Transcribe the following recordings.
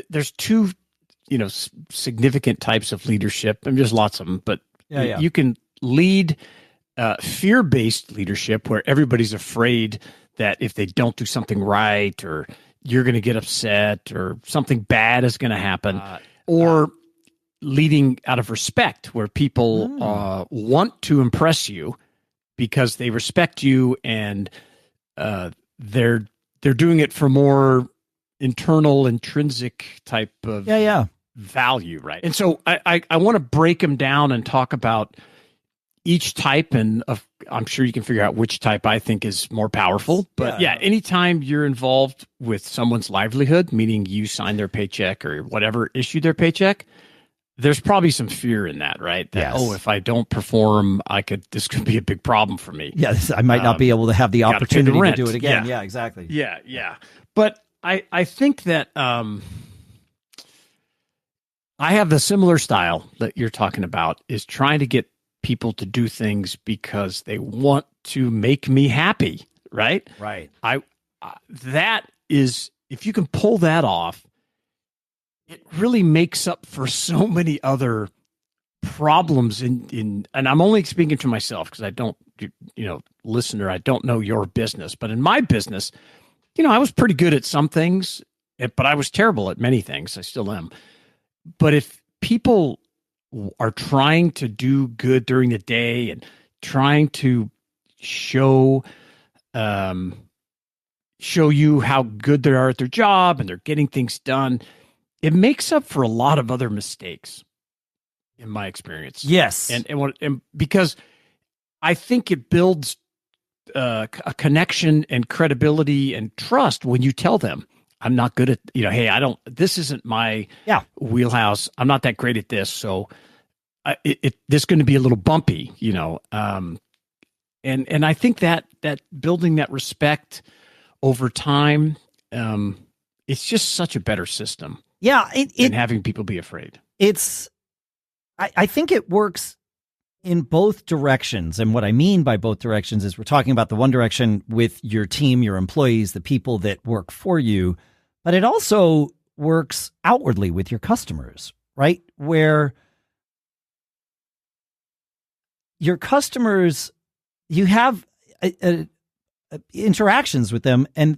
there's two, significant types of leadership. I mean, there's lots of them, but you can lead fear-based leadership where everybody's afraid that if they don't do something right, or you're going to get upset, or something bad is going to happen, or leading out of respect, where people want to impress you because they respect you, and they're doing it for more internal, intrinsic type of value, right? And so I want to break them down and talk about each type, and I'm sure you can figure out which type I think is more powerful. But anytime you're involved with someone's livelihood, meaning you sign their paycheck or whatever, issue their paycheck, there's probably some fear in that, right? That, if I don't perform, this could be a big problem for me. Yes, I might not be able to have the opportunity to do it again. Yeah, exactly. Yeah. But I think that I have the similar style that you're talking about, is trying to get people to do things because they want to make me happy, right? Right. That is, if you can pull that off, it really makes up for so many other problems and I'm only speaking to myself because I don't, listener, I don't know your business, but in my business, I was pretty good at some things, but I was terrible at many things. I still am. But if people are trying to do good during the day and trying to show you how good they are at their job and they're getting things done, it makes up for a lot of other mistakes, in my experience. Yes. And because I think it builds a connection and credibility and trust when you tell them, I'm not good at, hey, this isn't my wheelhouse. I'm not that great at this. So this is going to be a little bumpy, and I think that building that respect over time, it's just such a better system. Yeah. Than having people be afraid. I think it works in both directions. And what I mean by both directions is we're talking about the one direction with your team, your employees, the people that work for you, but it also works outwardly with your customers, right? Where your customers, you have interactions with them and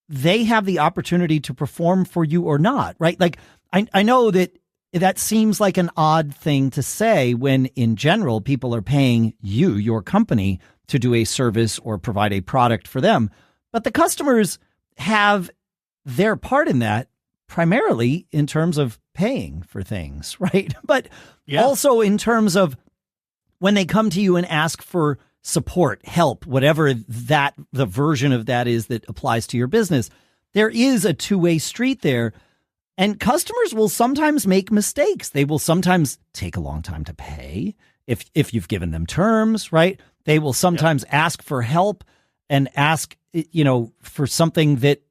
they have the opportunity to perform for you or not, right? Like I know that seems like an odd thing to say when in general people are paying you, your company, to do a service or provide a product for them. But the customers have their part in that primarily in terms of paying for things, right? But also in terms of when they come to you and ask for support, help, whatever the version of that is that applies to your business, there is a two-way street there. And customers will sometimes make mistakes. They will sometimes take a long time to pay if you've given them terms, right? They will sometimes ask for help and ask, for something that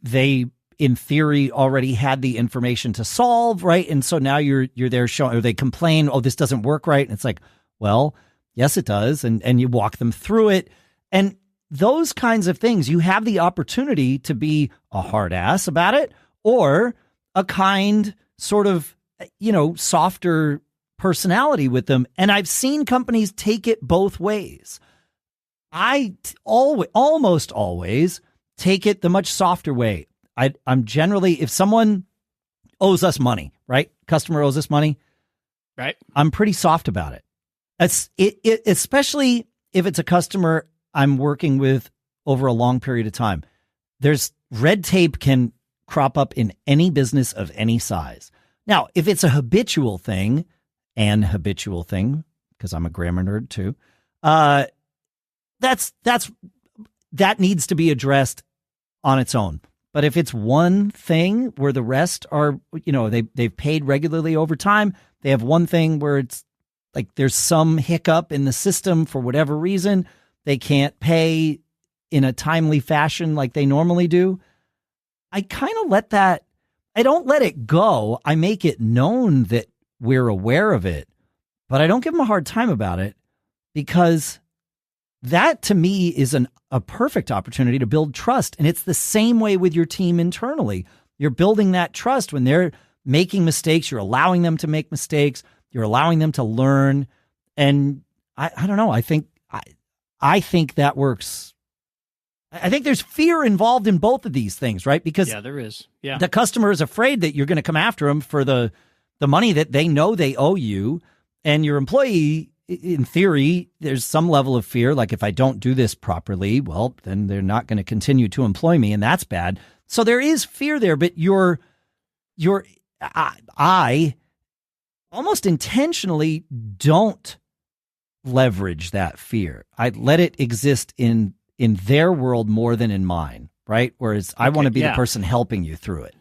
they, in theory, already had the information to solve, right? And so now you're there showing, or they complain, oh, this doesn't work right. And it's like, well, yes, it does. And you walk them through it. And those kinds of things, you have the opportunity to be a hard ass about it, or a kind, sort of, softer personality with them. And I've seen companies take it both ways. I almost always take it the much softer way. I'm generally, if someone owes us money, right? Customer owes us money, right? I'm pretty soft about it. Especially if it's a customer I'm working with over a long period of time. There's red tape can crop up in any business of any size. Now, if it's a habitual thing, because I'm a grammar nerd too, that needs to be addressed on its own. But if it's one thing where the rest are, they've paid regularly over time, they have one thing where it's like there's some hiccup in the system for whatever reason, they can't pay in a timely fashion like they normally do, I kind of I don't let it go. I make it known that we're aware of it, but I don't give them a hard time about it, because that to me is a perfect opportunity to build trust. And it's the same way with your team internally. You're building that trust when they're making mistakes. You're allowing them to make mistakes. You're allowing them to learn. And I don't know. I think that works. I think there's fear involved in both of these things, right? Because there is. Yeah. The customer is afraid that you're going to come after them for the money that they know they owe you. And your employee, in theory, there's some level of fear. Like, if I don't do this properly, well, then they're not going to continue to employ me, and that's bad. So there is fear there, but I almost intentionally don't leverage that fear. I let it exist in their world more than in mine, right? Whereas I want to be the person helping you through it.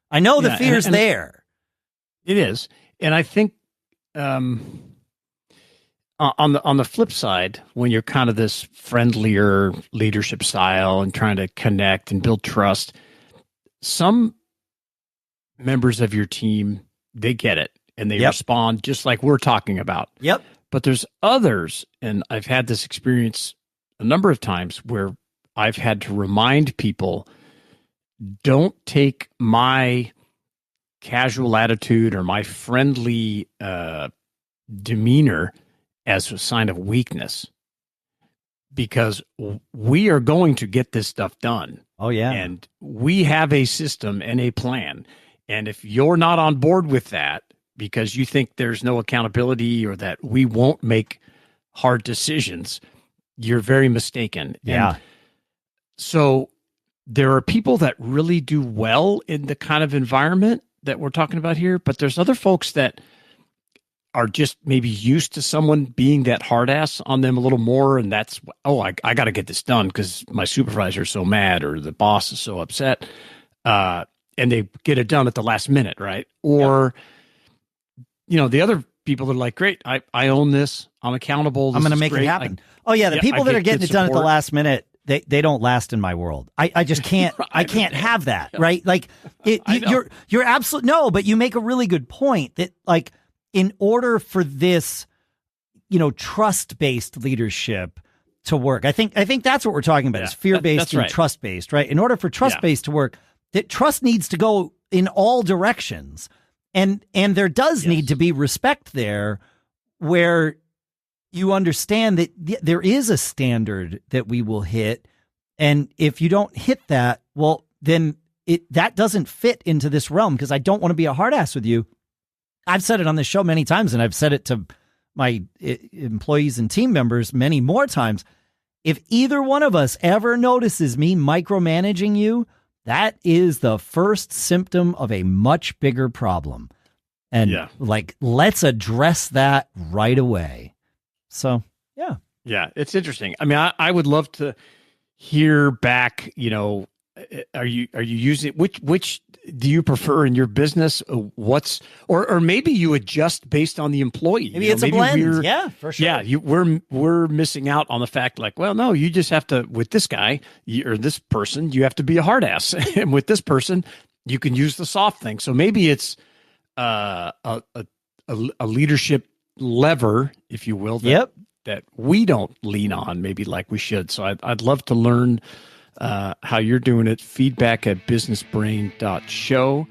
I know the fear's there. It is. And I think on the flip side, when you're kind of this friendlier leadership style and trying to connect and build trust, some members of your team, they get it and they respond just like we're talking about. Yep. But there's others, and I've had this experience a number of times where I've had to remind people, don't take my casual attitude or my friendly demeanor as a sign of weakness, because we are going to get this stuff done. Oh, yeah. And we have a system and a plan. And if you're not on board with that because you think there's no accountability or that we won't make hard decisions, you're very mistaken. Yeah. And so there are people that really do well in the kind of environment that we're talking about here, but there's other folks that are just maybe used to someone being that hard ass on them a little more. And that's, I got to get this done because my supervisor is so mad or the boss is so upset. And they get it done at the last minute, right? Or, the other people are like, great, I own this. I'm accountable. I'm going to make it happen. The people that are getting it done at the last minute, they don't last in my world. I just can't, I can't have that, right? Like you're absolutely, no, but you make a really good point that, like, in order for this, trust-based leadership to work, I think that's what we're talking about is fear-based and trust-based, right? In order for trust-based to work, that trust needs to go in all directions. And there does need to be respect there where you understand that there is a standard that we will hit. And if you don't hit that, well, then that doesn't fit into this realm because I don't want to be a hard ass with you. I've said it on this show many times, and I've said it to my employees and team members many more times. If either one of us ever notices me micromanaging you, that is the first symptom of a much bigger problem. And let's address that right away. So, yeah. Yeah, it's interesting. I mean, I would love to hear back, are you using which do you prefer in your business? Or maybe you adjust based on the employee. Maybe it's a blend. Yeah, for sure. Yeah, we're missing out on the fact, like, well, no, you just have to, with this guy or this person, you have to be a hard ass, and with this person, you can use the soft thing. So maybe it's a leadership lever, if you will, that we don't lean on maybe like we should. So I'd love to learn how you're doing it. Feedback@businessbrain.show.